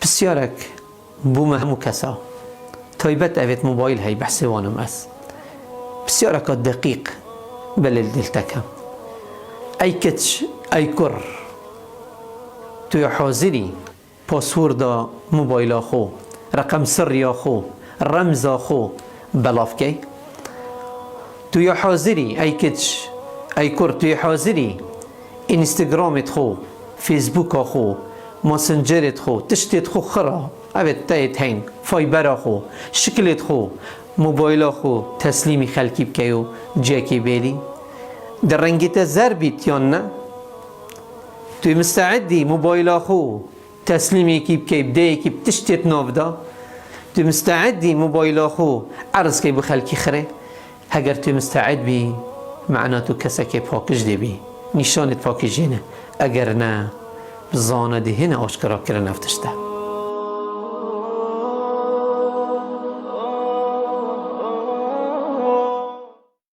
بسیارک بوم همو کسا تایبت اوید موبایل هی بحثی وانم است بسیارک دقیق بلیل دلتکم ای کچ ای کر توی حاضری پاسورد موبایل خو رقم سری خو رمز خو بلاف کی توی حاضری ای کچ ای کر توی حاضری اینستاگرامت خو فیسبوک خو ماسنجرت خو تشتت خو خرا اوید تایت هین فایبر خو شکلت خو موبایل خو تسلیمی خلکی بکیو جاکی بیلی در رنگیت زر بیت یا نه توی مستعدی موبایل خو تسلیمی کی بکی بدهی کی بتشتت نافدا توی مستعدی موبایل خو عرض کی بخلکی خره اگر توی مستعد بی معنا تو کسی که پاکش دی بی نشانت پاکش نه اگر نه زانه دی هنه آشکرا کرن افتشته